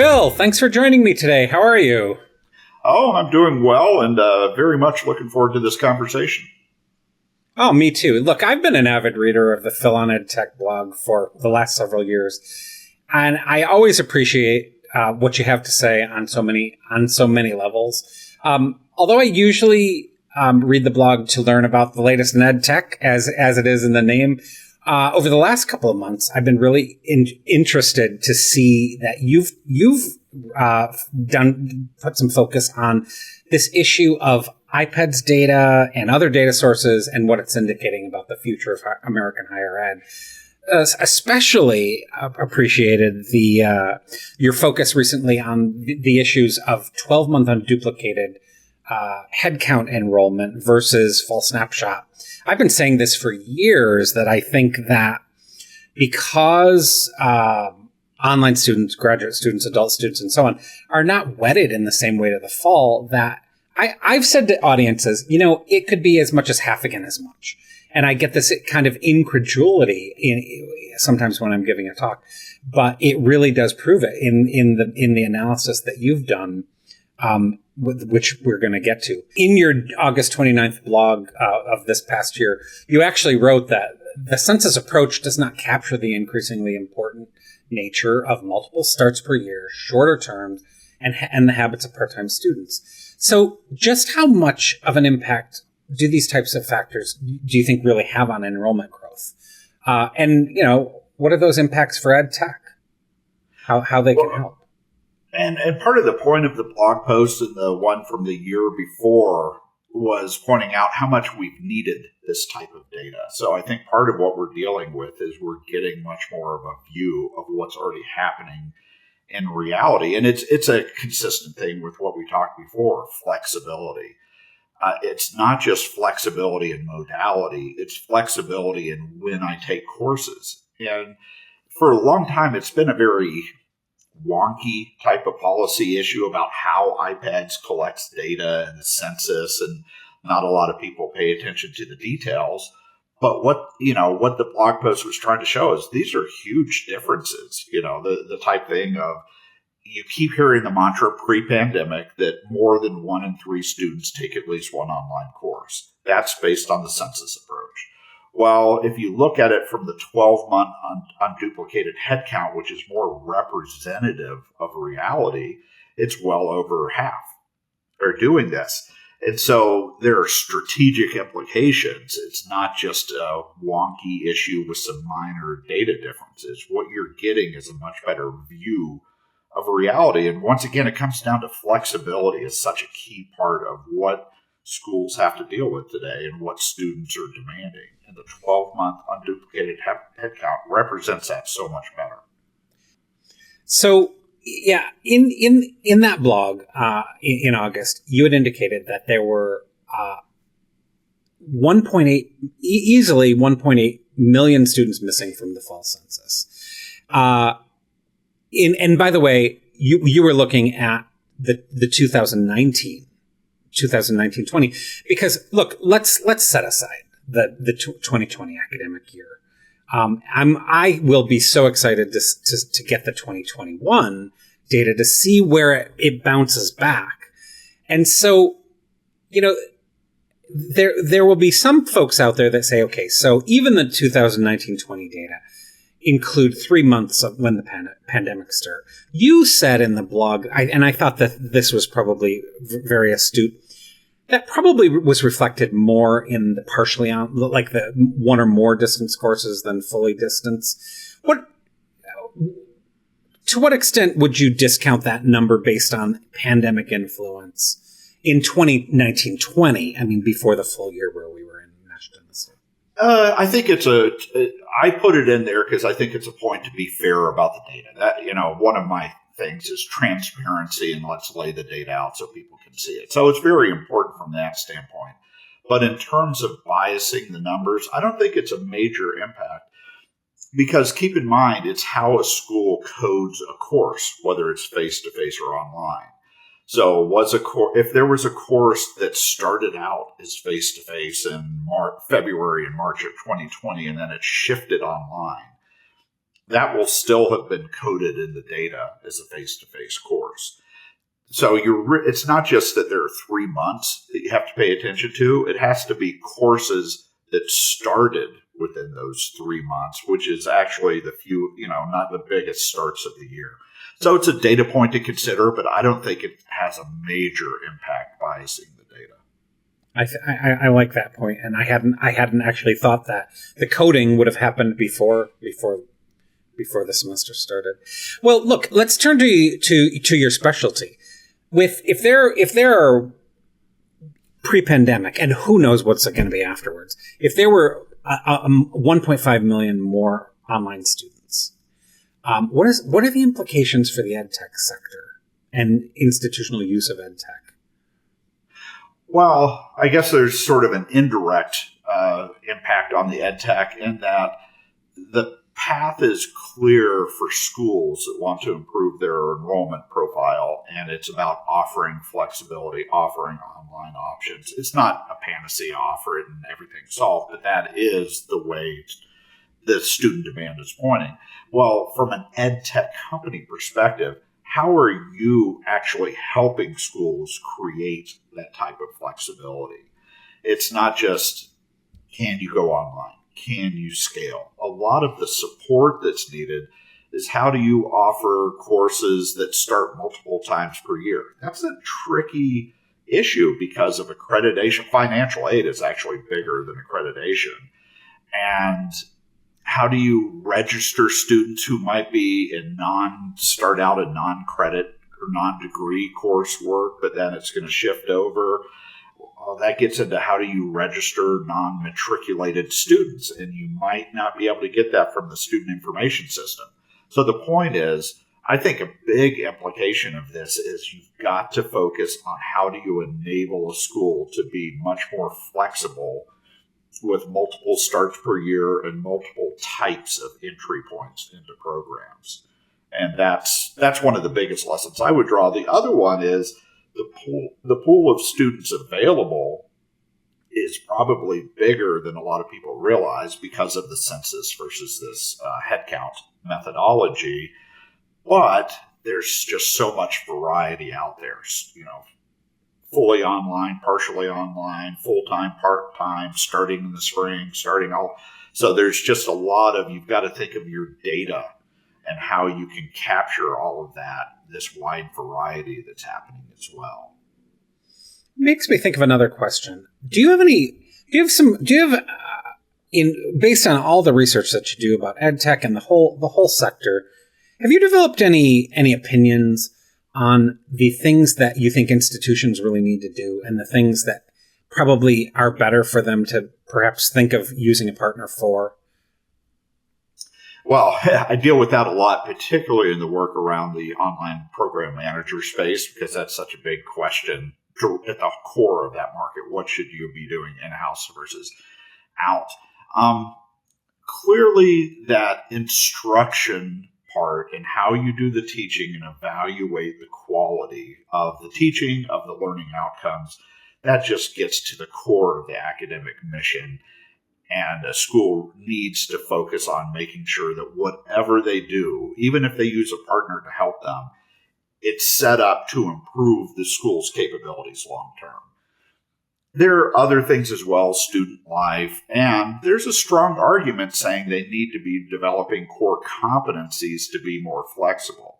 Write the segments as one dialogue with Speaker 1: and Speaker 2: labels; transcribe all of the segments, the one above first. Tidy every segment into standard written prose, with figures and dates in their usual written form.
Speaker 1: Phil, thanks for joining me today. How are you?
Speaker 2: Oh, I'm doing well and very much looking forward to this conversation.
Speaker 1: Oh, me too. Look, I've been an avid reader of the PhilonEdTech blog for the last several years, and I always appreciate what you have to say on so many levels. Although I usually read the blog to learn about the latest in ed tech, as it is in the name, over the last couple of months, I've been really interested to see that you've put some focus on this issue of iPads data and other data sources and what it's indicating about the future of American higher ed. Especially appreciated your focus recently on the issues of 12-month unduplicated headcount enrollment versus full snapshot. I've been saying this for years that I think that because online students, graduate students, adult students, and so on are not wedded in the same way to the fall, that I've said to audiences, it could be as much as half again as much. And I get this kind of incredulity sometimes when I'm giving a talk, but it really does prove it in the analysis that you've done, which we're going to get to. In your August 29th blog of this past year, you actually wrote that the census approach does not capture the increasingly important nature of multiple starts per year, shorter terms, and the habits of part-time students. So just how much of an impact do these types of factors do you think really have on enrollment growth? And what are those impacts for ed tech? How they can help?
Speaker 2: And part of the point of the blog post and the one from the year before was pointing out how much we've needed this type of data. So I think part of what we're dealing with is we're getting much more of a view of what's already happening in reality. And it's a consistent thing with what we talked before, flexibility. It's not just flexibility in modality, it's flexibility in when I take courses. And for a long time, it's been a very wonky type of policy issue about how iPads collects data and the census, and not a lot of people pay attention to the details. But what the blog post was trying to show is these are huge differences. The type thing of, you keep hearing the mantra pre-pandemic that more than 1 in 3 students take at least one online course. That's based on the census approach. Well, if you look at it from the 12-month unduplicated headcount, which is more representative of reality, it's well over half are doing this. And so there are strategic implications. It's not just a wonky issue with some minor data differences. What you're getting is a much better view of reality. And once again, it comes down to flexibility as such a key part of what schools have to deal with today and what students are demanding. And the 12-month unduplicated headcount represents that so much better.
Speaker 1: So, yeah, in that blog in August, you had indicated that there were easily 1.8 million students missing from the fall census. And by the way, you were looking at the 2019-20 because look, let's set aside the 2020 academic year. I will be so excited to get the 2021 data to see where it bounces back. And so, there will be some folks out there that say, okay, so even the 2019-20 data include 3 months of when the pandemic started. You said in the blog, and I thought that this was probably very astute, that probably was reflected more in the partially on, like the one or more distance courses than fully distance. To what extent would you discount that number based on pandemic influence in 2019-20? I mean, before the full year where we were enmeshed in the state.
Speaker 2: I think I put it in there because I think it's a point to be fair about the data. That, one of my things is transparency, and let's lay the data out so people can see it. So it's very important from that standpoint. But in terms of biasing the numbers, I don't think it's a major impact because keep in mind, it's how a school codes a course, whether it's face-to-face or online. So if there was a course that started out as face-to-face in February and March of 2020, and then it shifted online, that will still have been coded in the data as a face-to-face course. So it's not just that there are 3 months that you have to pay attention to. It has to be courses that started within those 3 months, which is actually not the biggest starts of the year. So it's a data point to consider, but I don't think it has a major impact biasing the data.
Speaker 1: I like that point, and I hadn't actually thought that the coding would have happened before the semester started. Well, look, let's turn to your specialty. If there are pre-pandemic, and who knows what's going to be afterwards, if there were 1.5 million more online students, what are the implications for the edtech sector and institutional use of edtech?
Speaker 2: Well, I guess there's sort of an indirect impact on the edtech in that the path is clear for schools that want to improve their enrollment profile, and it's about offering flexibility, offering online options. It's not a panacea, offer it and everything's solved, but that is the way the student demand is pointing. Well, from an ed tech company perspective, how are you actually helping schools create that type of flexibility? It's not just, can you go online? Can you scale? A lot of the support that's needed is how do you offer courses that start multiple times per year? That's a tricky issue because of accreditation. Financial aid is actually bigger than accreditation. And how do you register students who might be start out in non-credit or non-degree coursework, but then it's going to shift over? That gets into how do you register non-matriculated students, and you might not be able to get that from the student information system. So the point is, I think a big implication of this is you've got to focus on how do you enable a school to be much more flexible with multiple starts per year and multiple types of entry points into programs. And that's one of the biggest lessons I would draw. The other one is the pool of students available is probably bigger than a lot of people realize because of the census versus this headcount methodology. But there's just so much variety out there, fully online, partially online, full-time, part-time, starting in the spring, so there's just a lot of, you've got to think of your data and how you can capture all of that, this wide variety that's happening as well.
Speaker 1: Makes me think of another question. Based on all the research that you do about edtech and the whole sector, have you developed any opinions on the things that you think institutions really need to do and the things that probably are better for them to perhaps think of using a partner for?
Speaker 2: Well, I deal with that a lot, particularly in the work around the online program manager space, because that's such a big question at the core of that market. What should you be doing in-house versus out? Clearly, that instruction part and how you do the teaching and evaluate the quality of the teaching, of the learning outcomes, that just gets to the core of the academic mission. And a school needs to focus on making sure that whatever they do, even if they use a partner to help them, it's set up to improve the school's capabilities long term. There are other things as well, student life, and there's a strong argument saying they need to be developing core competencies to be more flexible.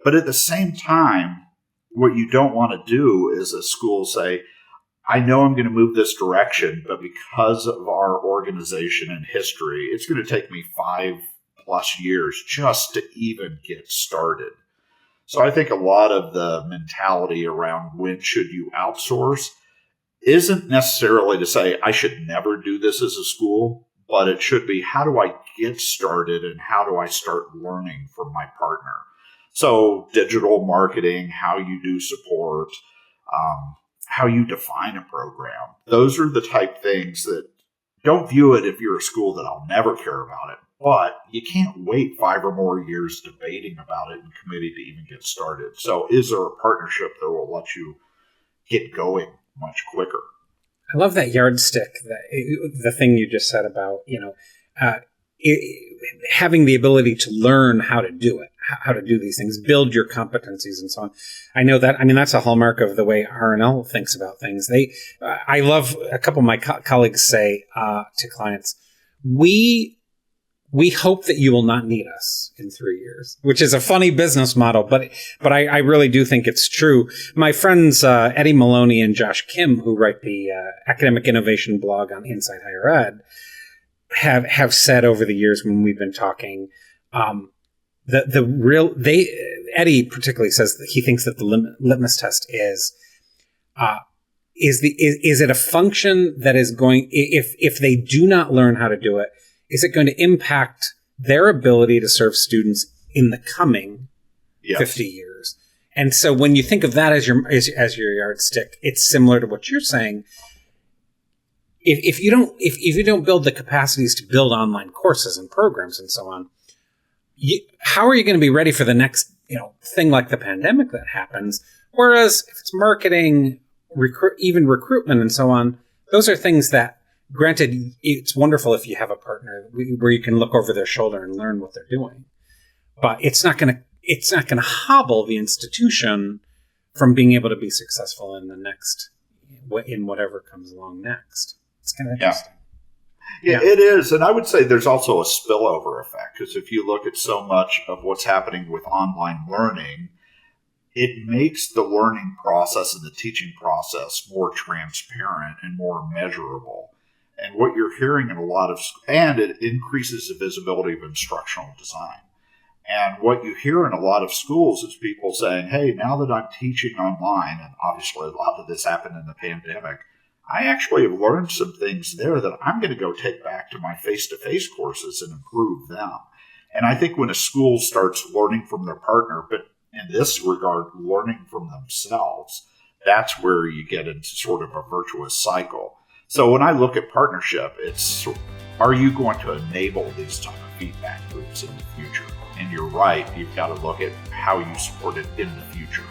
Speaker 2: But at the same time, what you don't want to do is a school say, I know I'm going to move this direction, but because of our organization and history, it's going to take me 5+ years just to even get started. So I think a lot of the mentality around when should you outsource isn't necessarily to say I should never do this as a school, but it should be how do I get started and how do I start learning from my partner? So digital marketing, how you do support, how you define a program. Those are the type things that don't view it if you're a school that I'll never care about it, but you can't wait 5 or more years debating about it and committing to even get started. So is there a partnership that will let you get going much quicker?
Speaker 1: I love that yardstick, the thing you just said about, having the ability to learn how to do it, how to do these things, build your competencies and so on. I know that, that's a hallmark of the way R&L thinks about things. I love a couple of my colleagues say to clients, we hope that you will not need us in 3 years, which is a funny business model, but I really do think it's true. My friends Eddie Maloney and Josh Kim, who write the academic innovation blog on Inside Higher Ed, have said over the years when we've been talking, Eddie particularly says that he thinks that the litmus test is it a function that is going, if they do not learn how to do it, is it going to impact their ability to serve students in the coming 50 years? And so when you think of that as your yardstick, it's similar to what you're saying. If you don't build the capacities to build online courses and programs and so on, how are you going to be ready for the next thing like the pandemic that happens? Whereas if it's marketing, even recruitment and so on, those are things that, granted, it's wonderful if you have a partner where you can look over their shoulder and learn what they're doing, but it's not going to hobble the institution from being able to be successful in whatever comes along next. It's kind of interesting.
Speaker 2: Yeah, it is. And I would say there's also a spillover effect, because if you look at so much of what's happening with online learning, it makes the learning process and the teaching process more transparent and more measurable. And what you're hearing in and it increases the visibility of instructional design. And what you hear in a lot of schools is people saying, hey, now that I'm teaching online, and obviously a lot of this happened in the pandemic, I actually have learned some things there that I'm going to go take back to my face-to-face courses and improve them. And I think when a school starts learning from their partner, but in this regard, learning from themselves, that's where you get into sort of a virtuous cycle. So when I look at partnership, it's, are you going to enable these type of feedback loops in the future? And you're right, you've got to look at how you support it in the future.